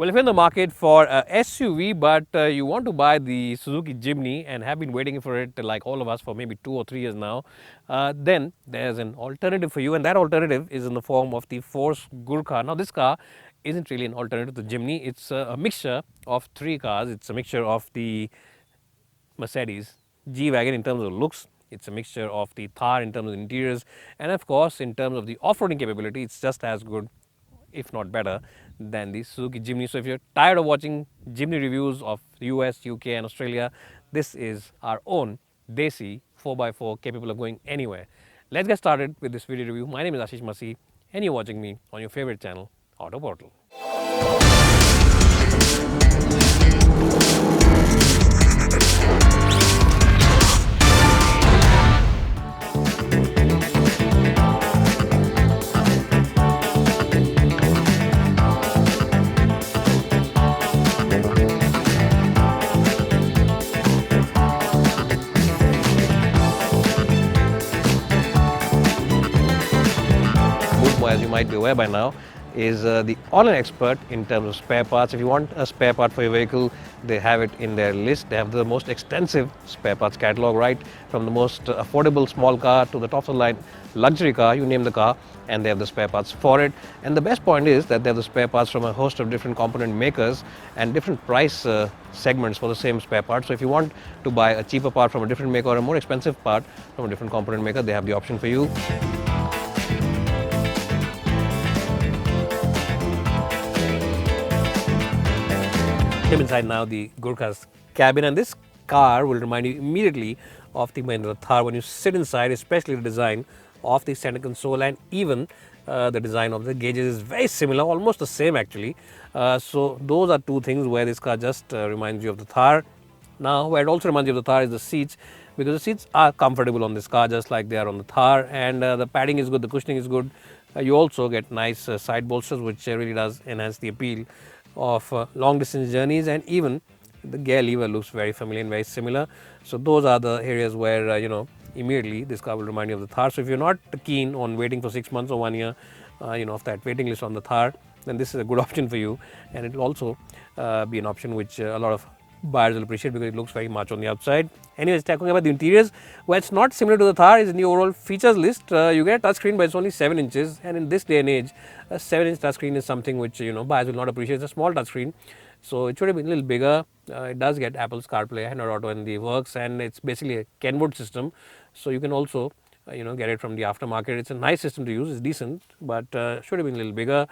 Well, if you're in the market for a SUV but you want to buy the Suzuki Jimny and have been waiting for it like all of us for maybe 2 or 3 years now, then there's an alternative for you, and that alternative is in the form of the Force Gurkha. Now this car isn't really an alternative to the Jimny. It's a mixture of 3 cars. It's a mixture of the Mercedes G-Wagon in terms of looks. It's a mixture of the Thar in terms of interiors, and of course in terms of the off-roading capability, it's just as good, if not better, than the Suzuki Jimny. So if you're tired of watching Jimny reviews of US, UK and Australia, this is our own Desi 4x4 capable of going anywhere. Let's get started with this video review. My name is Ashish Masi and you're watching me on your favorite channel, Auto Portal. As you might be aware by now, is the online expert in terms of spare parts. If you want a spare part for your vehicle, they have it in their list. They have the most extensive spare parts catalog, right from the most affordable small car to the top of the line luxury car, you name the car, and they have the spare parts for it. And the best point is that they have the spare parts from a host of different component makers and different price segments for the same spare part. So if you want to buy a cheaper part from a different maker or a more expensive part from a different component maker, they have the option for you. Inside now the Gurkha's cabin, and this car will remind you immediately of the Mahindra Thar when you sit inside, especially the design of the center console and even the design of the gauges is very similar, almost the same actually. So those are two things where this car just reminds you of the Thar. Now where it also reminds you of the Thar is the seats, because the seats are comfortable on this car just like they are on the Thar, and the padding is good, the cushioning is good. You also get nice side bolsters, which really does enhance the appeal of long distance journeys, and even the gear lever looks very familiar and very similar. So those are the areas where immediately this car will remind you of the Thar. So if you're not keen on waiting for 6 months or 1 year of that waiting list on the Thar, then this is a good option for you, and it will also be an option which a lot of buyers will appreciate because it looks very much on the outside. Anyways, talking about the interiors, well, it's not similar to the Thar. Is in the overall features list. You get a touchscreen, but it's only 7 inches, and in this day and age, a 7-inch touchscreen is something which buyers will not appreciate. It's a small touchscreen, so it should have been a little bigger. It does get Apple's CarPlay, Android Auto in the works, and it's basically a Kenwood system, so you can also get it from the aftermarket. It's a nice system to use. It's decent, but should have been a little bigger.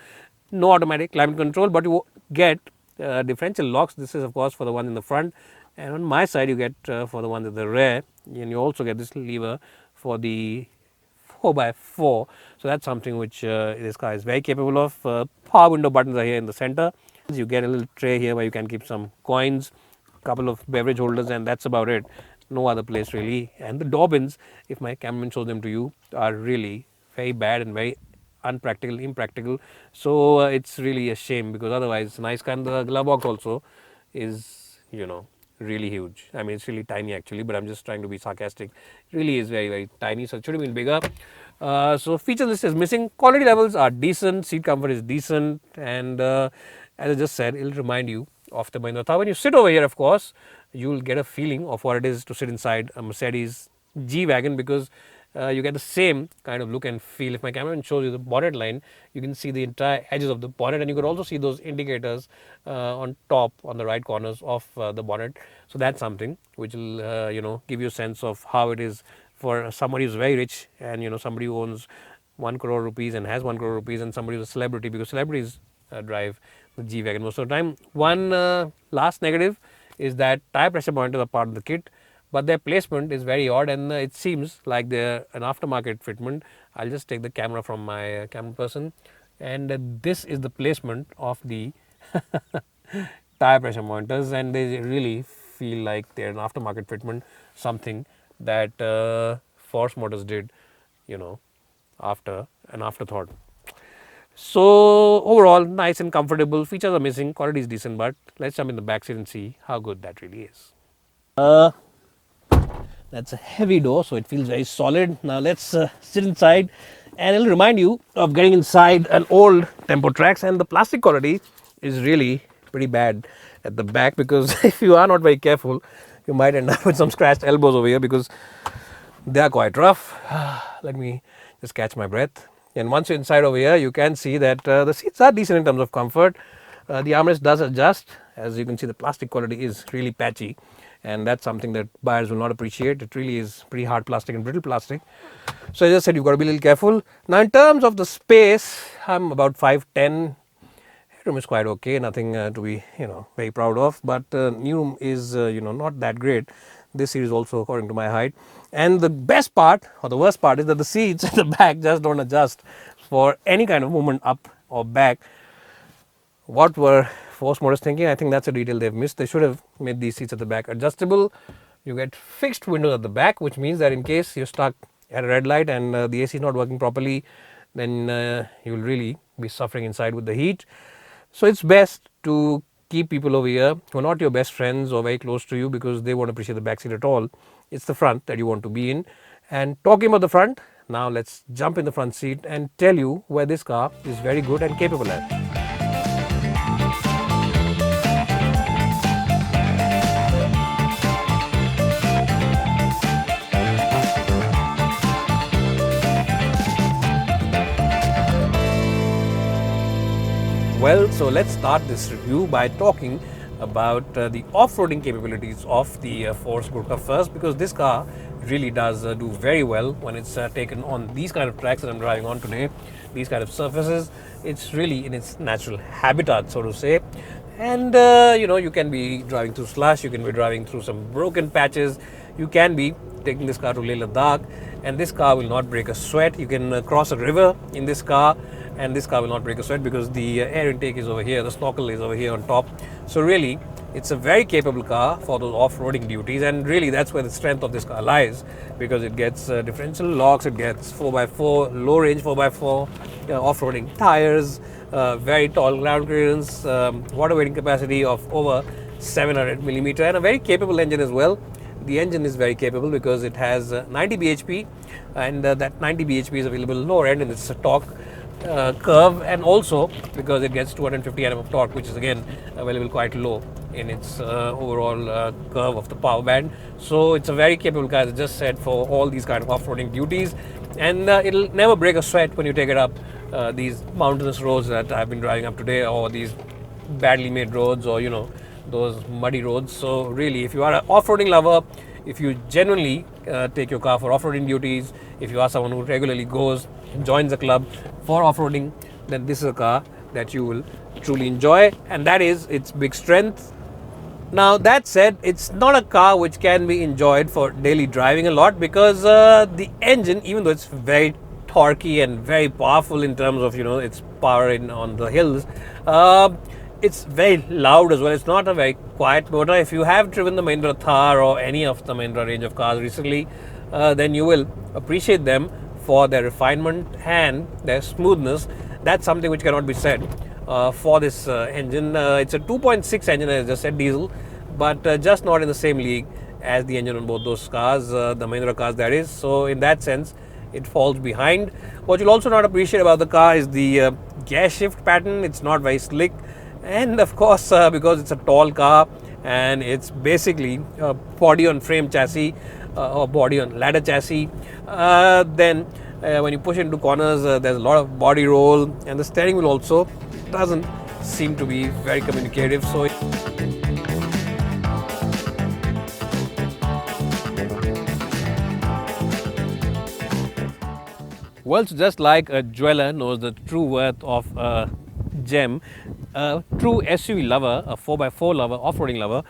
No automatic climate control, but you get differential locks. This is of course for the one in the front, and on my side you get for the one at the rear, and you also get this lever for the 4x4. So that's something which this car is very capable of. Power window buttons are here in the center. You get a little tray here where you can keep some coins, couple of beverage holders, and that's about it. No other place really. And the door bins, if my cameraman shows them to you, are really very bad and very unpractical, impractical. So it's really a shame, because otherwise nice car. And the glove box also is really huge. I mean, it's really tiny actually, but I'm just trying to be sarcastic. It really is very, very tiny, so it should have been bigger. So feature list is missing. Quality levels are decent, seat comfort is decent, and as I just said, it will remind you of the Mahindra Thar. When you sit over here, of course, you will get a feeling of what it is to sit inside a Mercedes G-Wagon, because you get the same kind of look and feel. If my cameraman shows you the bonnet line, you can see the entire edges of the bonnet, and you could also see those indicators on top on the right corners of the bonnet. So that's something which will give you a sense of how it is for somebody who's very rich, and somebody who owns 1 crore rupees and has 1 crore rupees, and somebody who's a celebrity, because celebrities drive the G-Wagon most of the time. One last negative is that tire pressure monitors are part of the kit, but their placement is very odd, and it seems like they're an aftermarket fitment. I'll just take the camera from my camera person, and this is the placement of the tire pressure monitors, and they really feel like they're an aftermarket fitment, something that Force Motors did after an afterthought. So overall, nice and comfortable. Features are missing, quality is decent, but let's jump in the back seat and see how good that really is. That's a heavy door, so it feels very solid. Now let's sit inside, and it'll remind you of getting inside an old Tempo Trax, and the plastic quality is really pretty bad at the back, because if you are not very careful, you might end up with some scratched elbows over here, because they are quite rough. Let me just catch my breath. And once you're inside over here, you can see that the seats are decent in terms of comfort. The armrest does adjust. As you can see, the plastic quality is really patchy, and that's something that buyers will not appreciate. It really is pretty hard plastic and brittle plastic. So as I said, you've got to be a little careful. Now in terms of the space, I'm about 5'10". Headroom is quite okay, nothing to be very proud of, but new room is not that great. This seat is also according to my height, and the best part or the worst part is that the seats at the back just don't adjust for any kind of movement up or back. What were force motors thinking? I think that's a detail they've missed. They should have made these seats at the back adjustable. You get fixed windows at the back, which means that in case you're stuck at a red light and the AC is not working properly, then you'll really be suffering inside with the heat. So it's best to keep people over here who are not your best friends or very close to you, because they won't appreciate the back seat at all. It's the front that you want to be in. And talking about the front, now let's jump in the front seat and tell you where this car is very good and capable at. Well, so let's start this review by talking about the off-roading capabilities of the Force Gurkha first, because this car really does do very well when it's taken on these kind of tracks that I'm driving on today, these kind of surfaces. It's really in its natural habitat, so to say. And you can be driving through slush, you can be driving through some broken patches, you can be taking this car to Leh Ladakh, and this car will not break a sweat. You can cross a river in this car, and this car will not break a sweat because the air intake is over here, the snorkel is over here on top. So really, it's a very capable car for those off-roading duties, and really that's where the strength of this car lies, because it gets differential locks, it gets 4x4, low range 4x4, off-roading tires, very tall ground clearance, water weighting capacity of over 700 millimeter, and a very capable engine as well. The engine is very capable because it has 90 bhp, and that 90 bhp is available lower end in its torque curve, and also because it gets 250 Nm of torque, which is again available quite low in its overall curve of the power band. So it's a very capable car, as I just said, for all these kind of off-roading duties, and it'll never break a sweat when you take it up these mountainous roads that I've been driving up today, or these badly made roads, or those muddy roads. So really, if you are an off-roading lover, if you genuinely take your car for off-roading duties, if you are someone who regularly goes and joins a club for off-roading, then this is a car that you will truly enjoy, and that is its big strength. Now that said, it's not a car which can be enjoyed for daily driving a lot, because the engine, even though it's very torquey and very powerful in terms of its power on the hills, it's very loud as well. It's not a very quiet motor. If you have driven the Mahindra Thar or any of the Mahindra range of cars recently, then you will appreciate them for their refinement and their smoothness. That's something which cannot be said for this engine. It's a 2.6 engine, as I just said, diesel, but just not in the same league as the engine on both those cars, the Mahindra cars, that is. So in that sense, it falls behind. What you'll also not appreciate about the car is the gear shift pattern. It's not very slick. And of course, because it's a tall car and it's basically a body on frame chassis or body on ladder chassis, then when you push into corners, there's a lot of body roll, and the steering wheel also doesn't seem to be very communicative. So well, so just like a jeweler knows the true worth of a gem, a true SUV lover, a 4x4 lover, off-roading lover,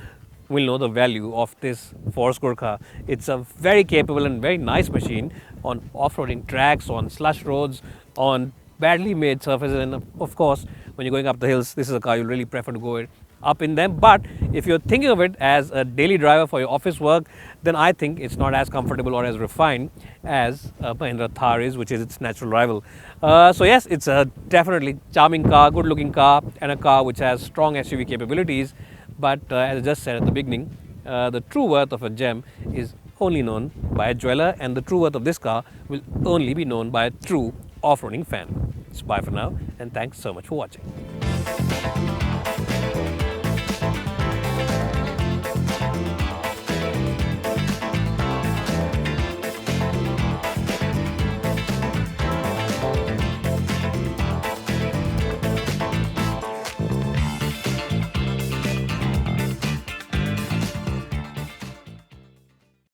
will know the value of this Force Gurkha. It's a very capable and very nice machine on off-roading tracks, on slush roads, on badly made surfaces, and of course, when you're going up the hills, this is a car you'll really prefer to go up in them. But if you're thinking of it as a daily driver for your office work, then I think it's not as comfortable or as refined as Mahindra Thar is, which is its natural rival. So yes, it's a definitely charming car, good looking car, and a car which has strong SUV capabilities. But as I just said at the beginning, the true worth of a gem is only known by a jeweler, and the true worth of this car will only be known by a true off-roading fan. So bye for now, and thanks so much for watching.